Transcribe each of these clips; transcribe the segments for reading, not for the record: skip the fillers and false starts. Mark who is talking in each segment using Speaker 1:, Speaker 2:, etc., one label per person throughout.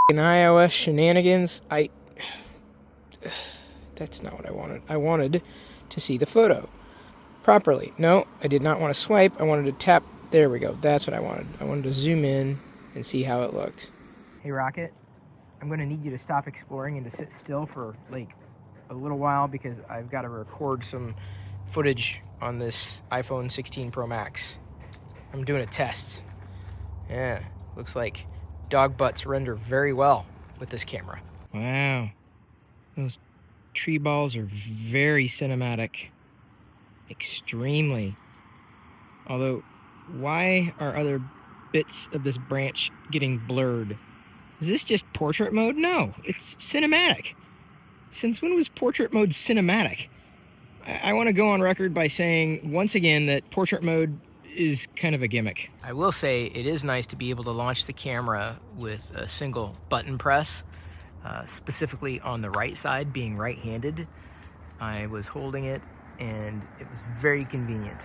Speaker 1: In iOS shenanigans, that's not what I wanted. I wanted to see the photo properly. No, I did not want to swipe. I wanted to tap. There we go. That's what I wanted. I wanted to zoom in and see how it looked. Hey, Rocket, I'm going to need you to stop exploring and to sit still for, like, a little while because I've got to record some footage on this iPhone 16 Pro Max. I'm doing a test. Yeah, looks like dog butts render very well with this camera. Wow, those tree balls are very cinematic. Extremely. Although, why are other bits of this branch getting blurred? Is this just portrait mode? No, it's cinematic. Since when was portrait mode cinematic? I want to go on record by saying once again that portrait mode is kind of a gimmick. I will say it is nice to be able to launch the camera with a single button press, specifically on the right side, being right-handed. I was holding it and it was very convenient.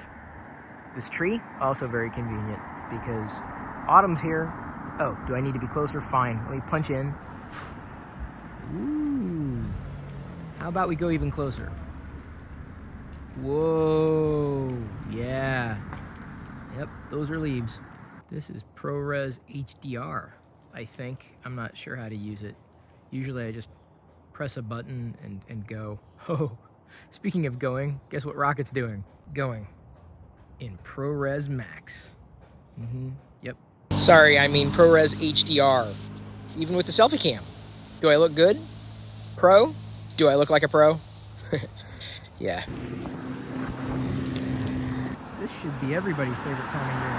Speaker 1: This tree, also very convenient because autumn's here. Oh, do I need to be closer? Fine, let me punch in. Ooh, how about we go even closer? Whoa, yeah. Yep, those are leaves. This is ProRes HDR, I think. I'm not sure how to use it. Usually I just press a button and go. Oh, speaking of going, guess what Rocket's doing? Going in ProRes Max. Yep. Sorry, I mean ProRes HDR. Even with the selfie cam. Do I look good? Pro? Do I look like a pro? Yeah. This should be everybody's favorite time of year.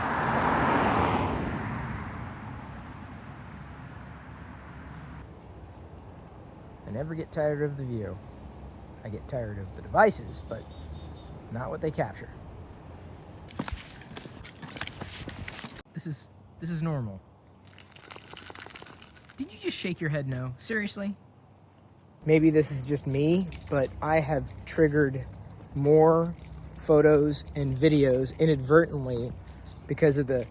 Speaker 1: I never get tired of the view. I get tired of the devices, but not what they capture. This is normal. Did you just shake your head no? Seriously? Maybe this is just me, but I have triggered more photos and videos inadvertently because of the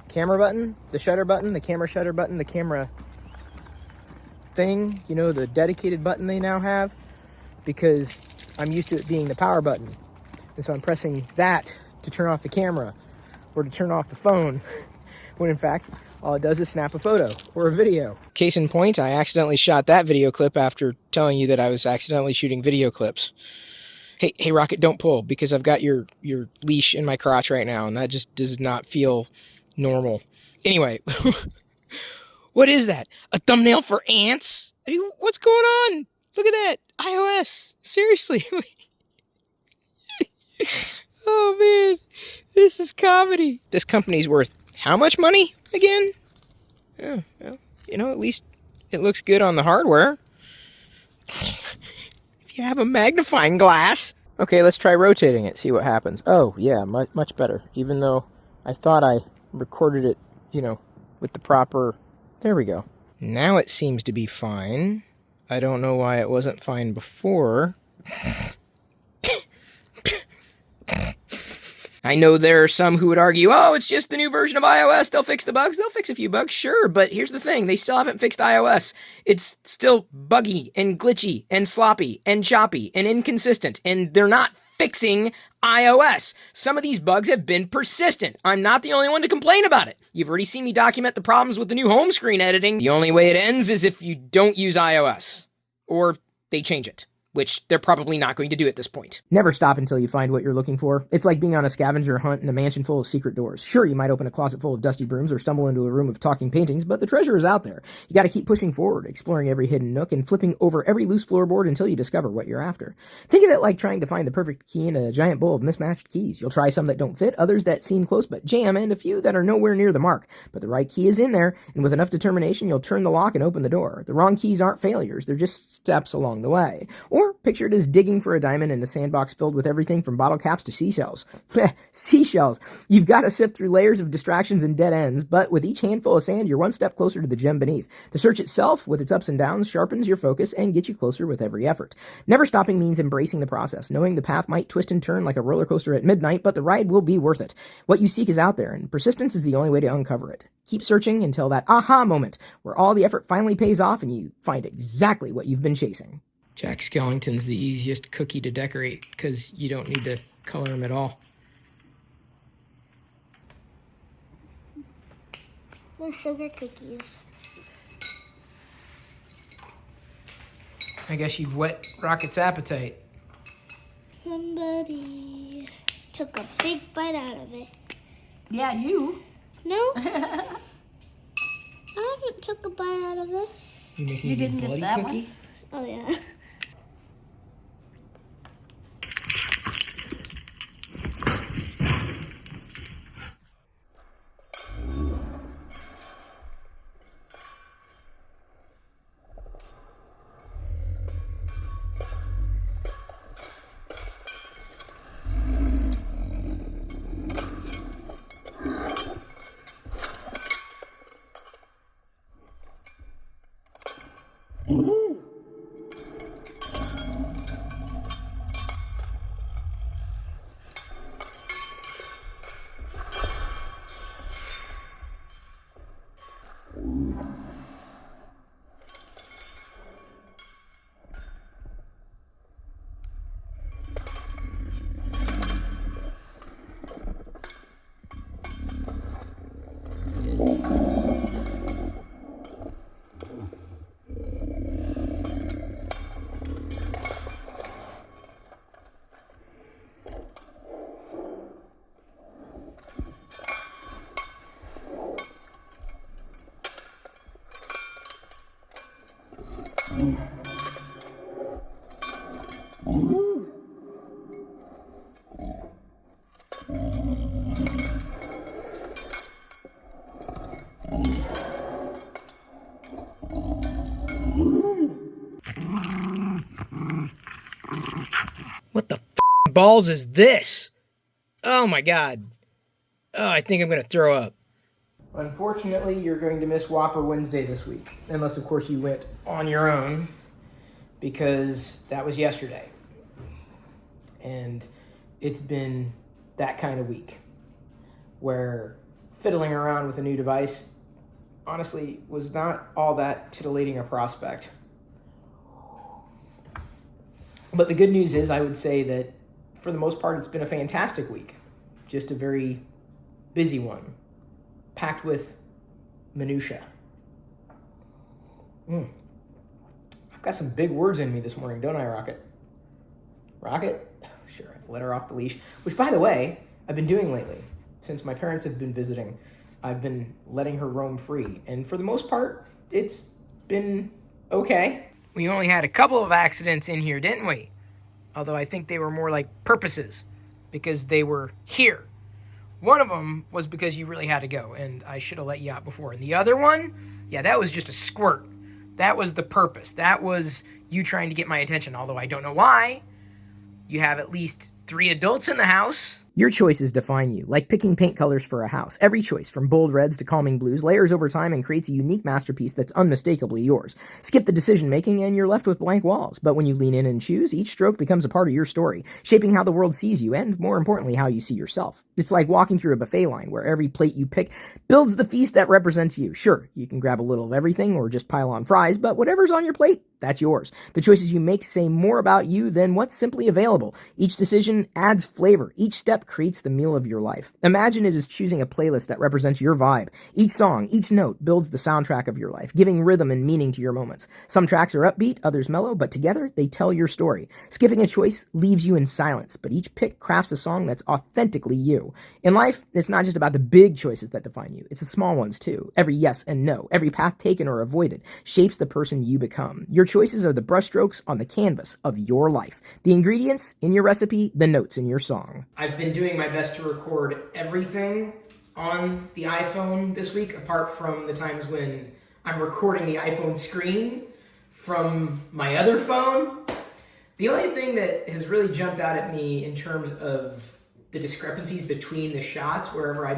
Speaker 1: camera button, the shutter button, the camera shutter button, the camera thing, you know, the dedicated button they now have, because I'm used to it being the power button. And so I'm pressing that to turn off the camera or to turn off the phone, when in fact, all it does is snap a photo or a video. Case in point, I accidentally shot that video clip after telling you that I was accidentally shooting video clips. Hey, Rocket, don't pull, because I've got your leash in my crotch right now, and that just does not feel normal. Anyway, what is that? A thumbnail for ants? Hey, what's going on? Look at that. iOS. Seriously. Oh, man. This is comedy. This company's worth how much money again? Oh, well, you know, at least it looks good on the hardware. If you have a magnifying glass. Okay, let's try rotating it, see what happens. Oh, yeah, much better. Even though I thought I recorded it, you know, with the proper... There we go. Now it seems to be fine. I don't know why it wasn't fine before. I know there are some who would argue, oh, it's just the new version of iOS, they'll fix the bugs. They'll fix a few bugs, sure, but here's the thing, they still haven't fixed iOS. It's still buggy and glitchy and sloppy and choppy and inconsistent, and they're not fixing iOS. Some of these bugs have been persistent. I'm not the only one to complain about it. You've already seen me document the problems with the new home screen editing. The only way it ends is if you don't use iOS, or they change it, which they're probably not going to do at this point. Never stop until you find what you're looking for. It's like being on a scavenger hunt in a mansion full of secret doors. Sure, you might open a closet full of dusty brooms or stumble into a room of talking paintings, but the treasure is out there. You gotta keep pushing forward, exploring every hidden nook, and flipping over every loose floorboard until you discover what you're after. Think of it like trying to find the perfect key in a giant bowl of mismatched keys. You'll try some that don't fit, others that seem close but jam, and a few that are nowhere near the mark. But the right key is in there, and with enough determination, you'll turn the lock and open the door. The wrong keys aren't failures, they're just steps along the way. Or Or picture it as digging for a diamond in a sandbox filled with everything from bottle caps to seashells. Seashells! You've got to sift through layers of distractions and dead ends, but with each handful of sand, you're one step closer to the gem beneath. The search itself, with its ups and downs, sharpens your focus and gets you closer with every effort. Never stopping means embracing the process, knowing the path might twist and turn like a roller coaster at midnight, but the ride will be worth it. What you seek is out there, and persistence is the only way to uncover it. Keep searching until that aha moment, where all the effort finally pays off and you find exactly what you've been chasing. Jack Skellington's the easiest cookie to decorate because you don't need to color him at all.
Speaker 2: More sugar cookies.
Speaker 1: I guess you've whet Rocket's appetite.
Speaker 2: Somebody took a big bite out of it.
Speaker 3: Yeah, you.
Speaker 2: No? I haven't took a bite out of this.
Speaker 1: You
Speaker 3: didn't get that one?
Speaker 2: Oh, yeah.
Speaker 1: What the balls is this? Oh my god. Oh, I think I'm going to throw up. Unfortunately, you're going to miss Whopper Wednesday this week. Unless, of course, you went on your own. Because that was yesterday. And it's been that kind of week. Where fiddling around with a new device, honestly, was not all that titillating a prospect. But the good news is, I would say that for the most part, it's been a fantastic week. Just a very busy one, packed with minutia. I've got some big words in me this morning, don't I, Rocket? Rocket? Sure, I let her off the leash. Which, by the way, I've been doing lately. Since my parents have been visiting, I've been letting her roam free. And for the most part, it's been okay. We only had a couple of accidents in here, didn't we? Although I think they were more like purposes, because they were here. One of them was because you really had to go, and I should have let you out before. And the other one, yeah, that was just a squirt. That was the purpose. That was you trying to get my attention, although I don't know why. You have at least 3 adults in the house. Your choices define you, like picking paint colors for a house. Every choice, from bold reds to calming blues, layers over time and creates a unique masterpiece that's unmistakably yours. Skip the decision-making and you're left with blank walls. But when you lean in and choose, each stroke becomes a part of your story, shaping how the world sees you and, more importantly, how you see yourself. It's like walking through a buffet line where every plate you pick builds the feast that represents you. Sure, you can grab a little of everything or just pile on fries, but whatever's on your plate, that's yours. The choices you make say more about you than what's simply available. Each decision adds flavor. Each step creates the meal of your life. Imagine it as choosing a playlist that represents your vibe. Each song, each note builds the soundtrack of your life, giving rhythm and meaning to your moments. Some tracks are upbeat, others mellow, but together they tell your story. Skipping a choice leaves you in silence, but each pick crafts a song that's authentically you. In life, it's not just about the big choices that define you. It's the small ones too. Every yes and no, every path taken or avoided shapes the person you become. Your choices are the brushstrokes on the canvas of your life. The ingredients in your recipe, the notes in your song. I've been doing my best to record everything on the iPhone this week, apart from the times when I'm recording the iPhone screen from my other phone. The only thing that has really jumped out at me in terms of the discrepancies between the shots, wherever I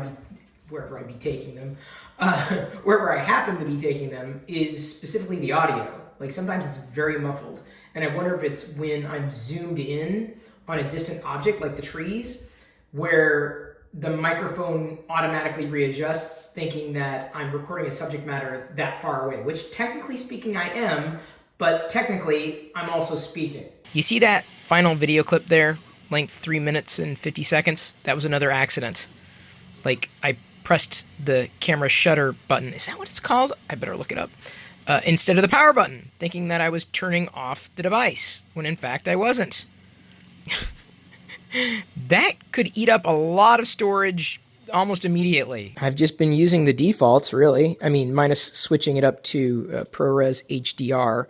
Speaker 1: be taking them, wherever I happen to be taking them, is specifically the audio. Like sometimes it's very muffled, and I wonder if it's when I'm zoomed in on a distant object like the trees, where the microphone automatically readjusts, thinking that I'm recording a subject matter that far away, which technically speaking I am, but technically I'm also speaking. You see that final video clip there? Length 3 minutes and 50 seconds? That was another accident. Like, I pressed the camera shutter button. Is that what it's called? I better look it up. Instead of the power button, thinking that I was turning off the device, when in fact I wasn't. That could eat up a lot of storage almost immediately. I've just been using the defaults, really. I mean, minus switching it up to ProRes HDR.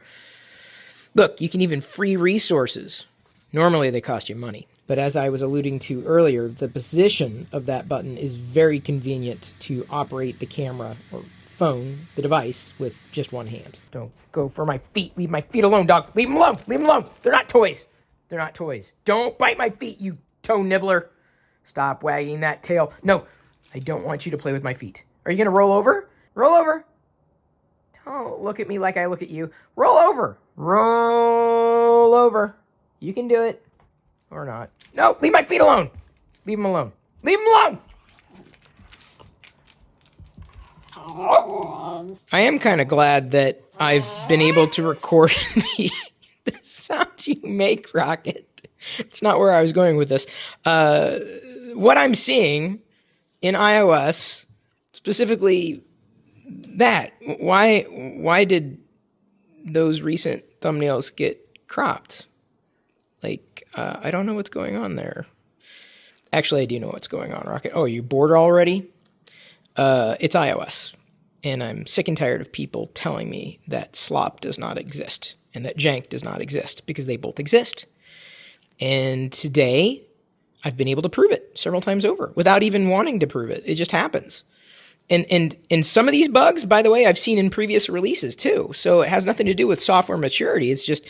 Speaker 1: Look, you can even free resources. Normally they cost you money. But as I was alluding to earlier, the position of that button is very convenient to operate the camera or phone, the device, with just one hand. Don't go for my feet. Leave my feet alone, dog. Leave them alone. Leave them alone. They're not toys. They're not toys. Don't bite my feet, you toe nibbler. Stop wagging that tail. No, I don't want you to play with my feet. Are you going to roll over? Roll over. Don't look at me like I look at you. Roll over. Roll over. You can do it. Or not. No, leave my feet alone. Leave them alone. Leave them alone. I am kind of glad that I've been able to record the sounds you make, Rocket. It's not where I was going with this. What I'm seeing in iOS, specifically that, why did those recent thumbnails get cropped? Like, I don't know what's going on there. Actually, I do know what's going on, Rocket. Oh, are you bored already? It's iOS. And I'm sick and tired of people telling me that slop does not exist and that jank does not exist, because they both exist. And today, I've been able to prove it several times over without even wanting to prove it. It just happens. And some of these bugs, by the way, I've seen in previous releases too. So it has nothing to do with software maturity. It's just,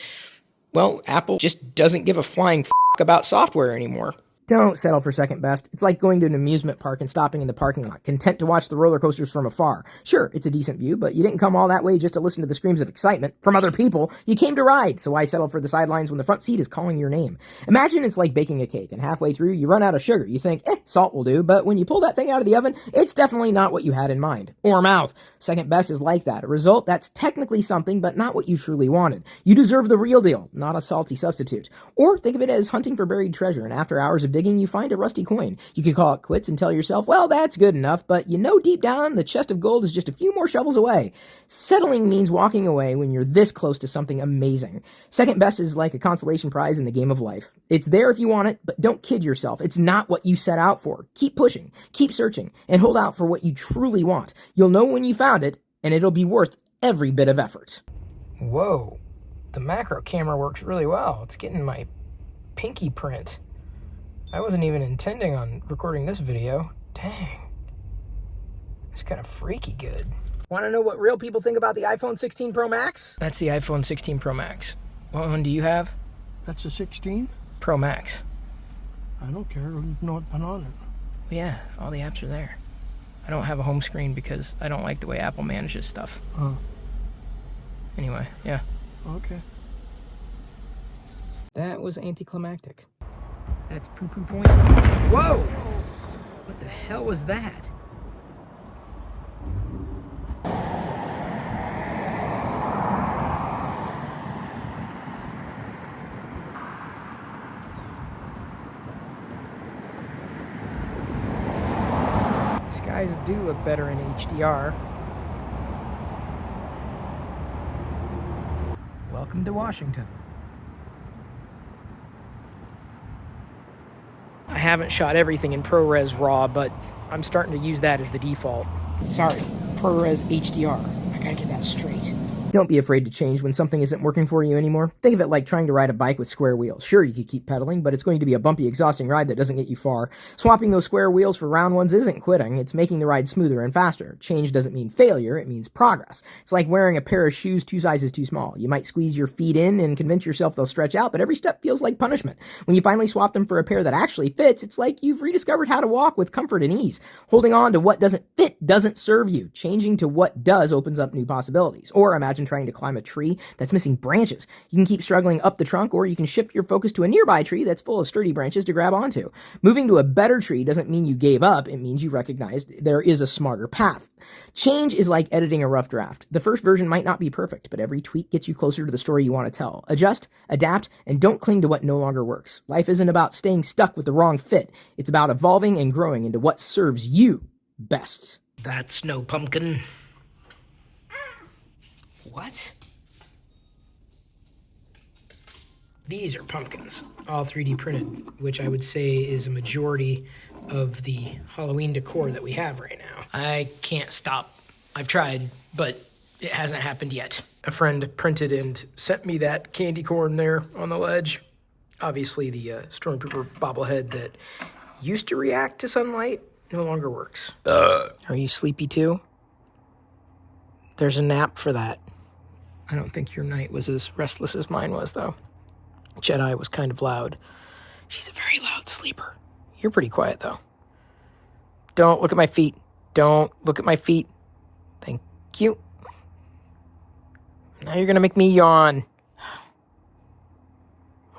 Speaker 1: well, Apple just doesn't give a flying f*** about software anymore. Don't settle for second best. It's like going to an amusement park and stopping in the parking lot, content to watch the roller coasters from afar. Sure, it's a decent view, but you didn't come all that way just to listen to the screams of excitement from other people. You came to ride, so why settle for the sidelines when the front seat is calling your name? Imagine it's like baking a cake, and halfway through, you run out of sugar. You think, salt will do, but when you pull that thing out of the oven, it's definitely not what you had in mind. Or mouth. Second best is like that. A result that's technically something, but not what you truly wanted. You deserve the real deal, not a salty substitute. Or think of it as hunting for buried treasure, and after hours of digging, you find a rusty coin. You could call it quits and tell yourself, well, that's good enough, but you know deep down the chest of gold is just a few more shovels away. Settling means walking away when you're this close to something amazing. Second best is like a consolation prize in the game of life. It's there if you want it, but don't kid yourself. It's not what you set out for. Keep pushing, keep searching, and hold out for what you truly want. You'll know when you found it, and it'll be worth every bit of effort. Whoa, the macro camera works really well. It's getting my pinky print. I wasn't even intending on recording this video. Dang. It's kind of freaky good. Want to know what real people think about the iPhone 16 Pro Max? That's the iPhone 16 Pro Max. What one do you have?
Speaker 4: That's a 16?
Speaker 1: Pro Max.
Speaker 4: I don't care. There's nothing on it.
Speaker 1: Yeah, all the apps are there. I don't have a home screen because I don't like the way Apple manages stuff. Anyway, yeah.
Speaker 4: Okay.
Speaker 1: That was anticlimactic. That's poo-poo point. Whoa! What the hell was that? Skies do look better in HDR. Welcome to Washington. I haven't shot everything in ProRes RAW, but I'm starting to use that as the default. Sorry, ProRes HDR. I gotta get that straight. Don't be afraid to change when something isn't working for you anymore. Think of it like trying to ride a bike with square wheels. Sure, you could keep pedaling, but it's going to be a bumpy, exhausting ride that doesn't get you far. Swapping those square wheels for round ones isn't quitting, it's making the ride smoother and faster. Change doesn't mean failure, it means progress. It's like wearing a pair of shoes 2 sizes too small. You might squeeze your feet in and convince yourself they'll stretch out, but every step feels like punishment. When you finally swap them for a pair that actually fits, it's like you've rediscovered how to walk with comfort and ease. Holding on to what doesn't fit doesn't serve you. Changing to what does opens up new possibilities. Or imagine trying to climb a tree that's missing branches. You can keep struggling up the trunk, or you can shift your focus to a nearby tree that's full of sturdy branches to grab onto. Moving to a better tree doesn't mean you gave up. It means you recognized there is a smarter path. Change is like editing a rough draft. The first version might not be perfect, but every tweak gets you closer to the story you want to tell. Adjust, adapt, and don't cling to what no longer works. Life isn't about staying stuck with the wrong fit. It's about evolving and growing into what serves you best. That's no pumpkin. What? These are pumpkins, all 3D printed, which I would say is a majority of the Halloween decor that we have right now. I can't stop. I've tried, but it hasn't happened yet. A friend printed and sent me that candy corn there on the ledge. Obviously, the Stormtrooper bobblehead that used to react to sunlight no longer works. Are you sleepy too? There's a nap for that. I don't think your night was as restless as mine was, though. Jedi was kind of loud. She's a very loud sleeper. You're pretty quiet, though. Don't look at my feet. Don't look at my feet. Thank you. Now you're going to make me yawn.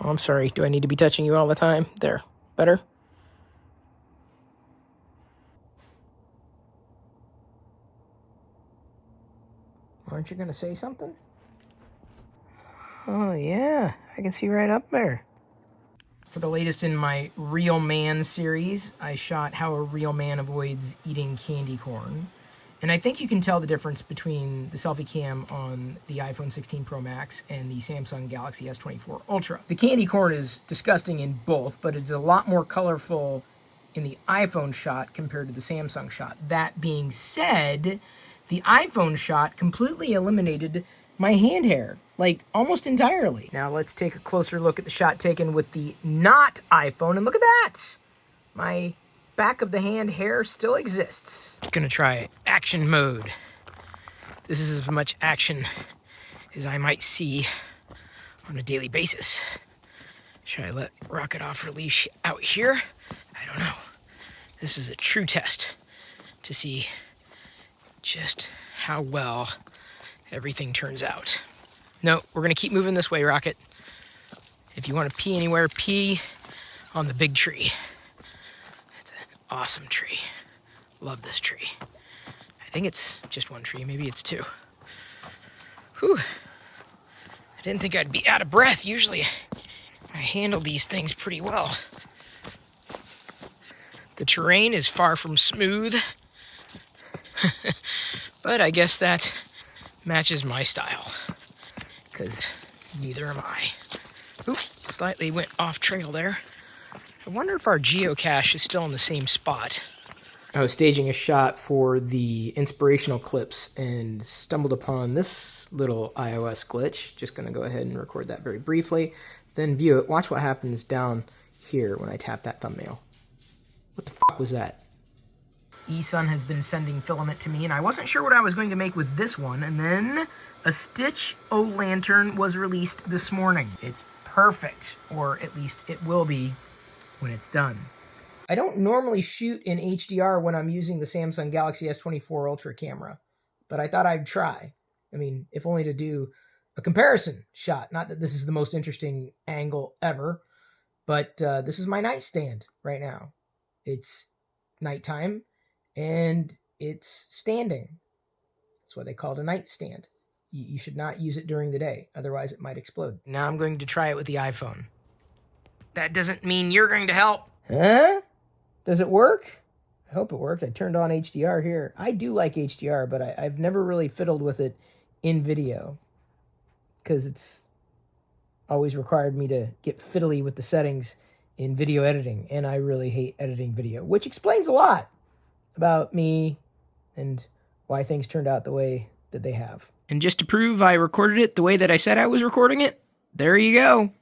Speaker 1: Oh, I'm sorry. Do I need to be touching you all the time? There. Better? Aren't you going to say something? Oh, yeah. I can see right up there. For the latest in my Real Man series, I shot how a real man avoids eating candy corn. And I think you can tell the difference between the selfie cam on the iPhone 16 Pro Max and the Samsung Galaxy S24 Ultra. The candy corn is disgusting in both, but it's a lot more colorful in the iPhone shot compared to the Samsung shot. That being said, the iPhone shot completely eliminated my hand hair, like almost entirely. Now let's take a closer look at the shot taken with the not iPhone, and look at that! My back of the hand hair still exists. Gonna try action mode. This is as much action as I might see on a daily basis. Should I let Rocket off her leash out here? I don't know. This is a true test to see just how well everything turns out. No, we're gonna keep moving this way, Rocket. If you want to pee anywhere, pee on the big tree. It's an awesome tree. Love this tree. I think it's just one tree, maybe it's 2. Whew. I didn't think I'd be out of breath. Usually I handle these things pretty well. The terrain is far from smooth, but I guess that matches my style, because neither am I. Oop, slightly went off trail there. I wonder if our geocache is still in the same spot. I was staging a shot for the inspirational clips and stumbled upon this little iOS glitch. Just going to go ahead and record that very briefly, then view it. Watch what happens down here when I tap that thumbnail. What the fuck was that? eSun has been sending filament to me, and I wasn't sure what I was going to make with this one, and then a Stitch O-Lantern was released this morning. It's perfect, or at least it will be when it's done. I don't normally shoot in HDR when I'm using the Samsung Galaxy S24 Ultra camera, but I thought I'd try. I mean, if only to do a comparison shot. Not that this is the most interesting angle ever, but this is my nightstand right now. It's nighttime, and it's standing. That's why they call it a nightstand. You should not use it during the day, otherwise it might explode. Now I'm going to try it with the iPhone. That doesn't mean you're going to help. Huh? Does it work? I hope it worked. I turned on HDR here. I do like HDR, but I've never really fiddled with it in video, because it's always required me to get fiddly with the settings in video editing, and I really hate editing video, which explains a lot about me and why things turned out the way that they have. And just to prove I recorded it the way that I said I was recording it, there you go.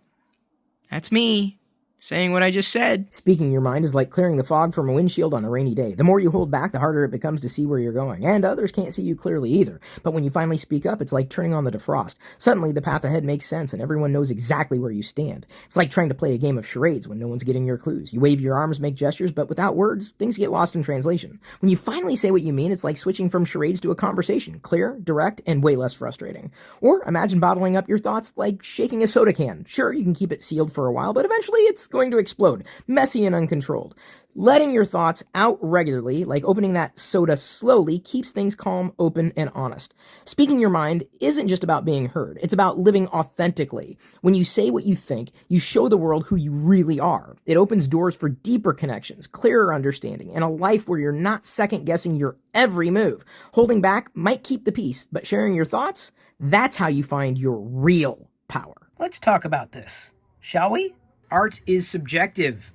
Speaker 1: That's me. Saying what I just said. Speaking your mind is like clearing the fog from a windshield on a rainy day. The more you hold back, the harder it becomes to see where you're going. And others can't see you clearly either. But when you finally speak up, it's like turning on the defrost. Suddenly, the path ahead makes sense and everyone knows exactly where you stand. It's like trying to play a game of charades when no one's getting your clues. You wave your arms, make gestures, but without words, things get lost in translation. When you finally say what you mean, it's like switching from charades to a conversation. Clear, direct, and way less frustrating. Or imagine bottling up your thoughts like shaking a soda can. Sure, you can keep it sealed for a while, but eventually it's going to explode, messy and uncontrolled. Letting your thoughts out regularly, like opening that soda slowly, keeps things calm, open, and honest. Speaking your mind isn't just about being heard. It's about living authentically. When you say what you think, you show the world who you really are. It opens doors for deeper connections, clearer understanding, and a life where you're not second-guessing your every move. Holding back might keep the peace, but sharing your thoughts, that's how you find your real power. Let's talk about this, shall we? Art is subjective.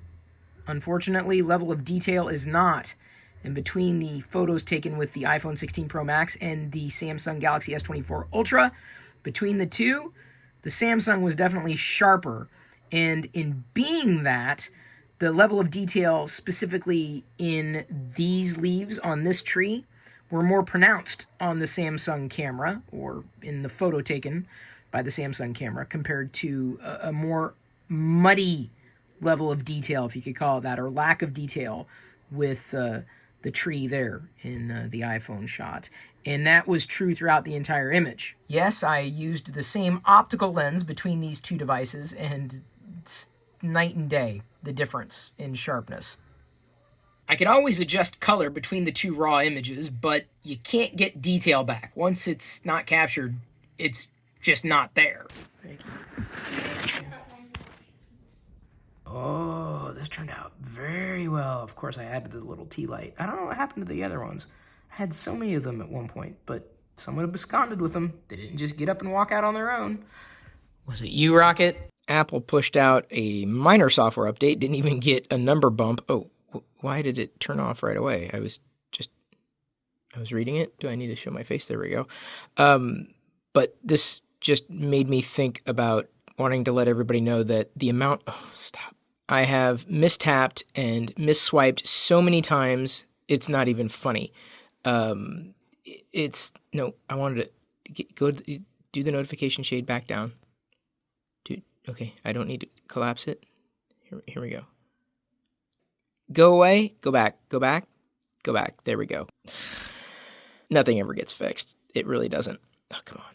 Speaker 1: Unfortunately, level of detail is not. And between the photos taken with the iPhone 16 Pro Max and the Samsung Galaxy S24 Ultra, between the two, the Samsung was definitely sharper. And in being that, the level of detail specifically in these leaves on this tree were more pronounced on the Samsung camera, or in the photo taken by the Samsung camera, compared to a more muddy level of detail, if you could call it that, or lack of detail with the tree there in the iPhone shot. And that was true throughout the entire image. Yes, I used the same optical lens between these two devices, and it's night and day, the difference in sharpness. I can always adjust color between the two raw images, but you can't get detail back. Once it's not captured, it's just not there. Oh, this turned out very well. Of course, I added the little tea light. I don't know what happened to the other ones. I had so many of them at one point, but someone absconded with them. They didn't just get up and walk out on their own. Was it you, Rocket? Apple pushed out a minor software update, didn't even get a number bump. Oh, why did it turn off right away? I was reading it. Do I need to show my face? There we go. But this just made me think about wanting to let everybody know that the amount... Oh, stop. I have mistapped and misswiped so many times, it's not even funny. It's... No, I wanted to do the notification shade back down. Okay, I don't need to collapse it. Here we go. Go away, go back, go back, go back. There we go. Nothing ever gets fixed. It really doesn't. Oh, come on.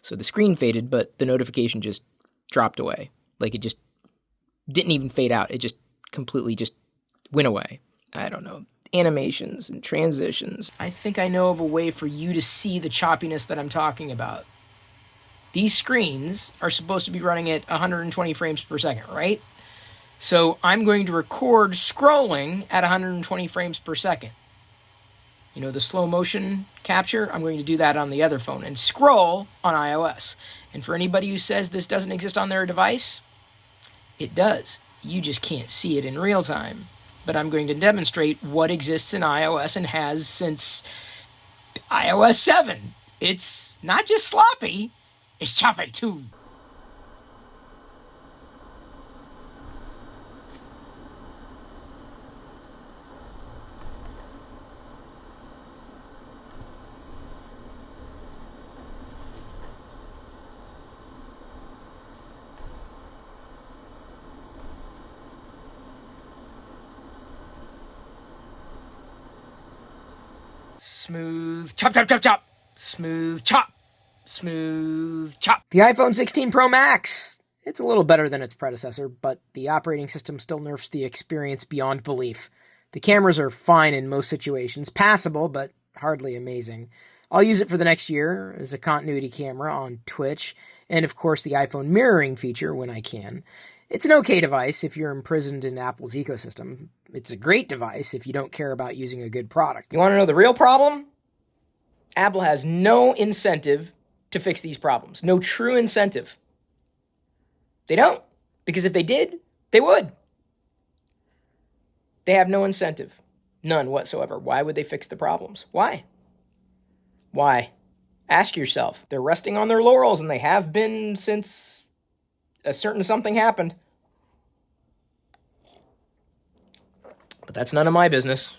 Speaker 1: So the screen faded, but the notification just dropped away. Like it just didn't even fade out. It just completely just went away. I don't know. Animations and transitions. I think I know of a way for you to see the choppiness that I'm talking about. These screens are supposed to be running at 120 frames per second, right? So I'm going to record scrolling at 120 frames per second. You know, the slow motion capture, I'm going to do that on the other phone and scroll on iOS. And for anybody who says this doesn't exist on their device, it does. You just can't see it in real time. But I'm going to demonstrate what exists in iOS and has since iOS 7. It's not just sloppy, it's choppy too. Smooth chop, chop, chop, chop. Smooth chop. Smooth chop. The iPhone 16 Pro Max. It's a little better than its predecessor, but the operating system still nerfs the experience beyond belief. The cameras are fine in most situations, passable, but hardly amazing. I'll use it for the next year as a continuity camera on Twitch, and of course the iPhone mirroring feature when I can. It's an okay device if you're imprisoned in Apple's ecosystem. It's a great device if you don't care about using a good product. You want to know the real problem? Apple has no incentive to fix these problems. No true incentive. They don't. Because if they did, they would. They have no incentive. None whatsoever. Why would they fix the problems? Why? Why? Ask yourself. They're resting on their laurels, and they have been since a certain something happened. But that's none of my business.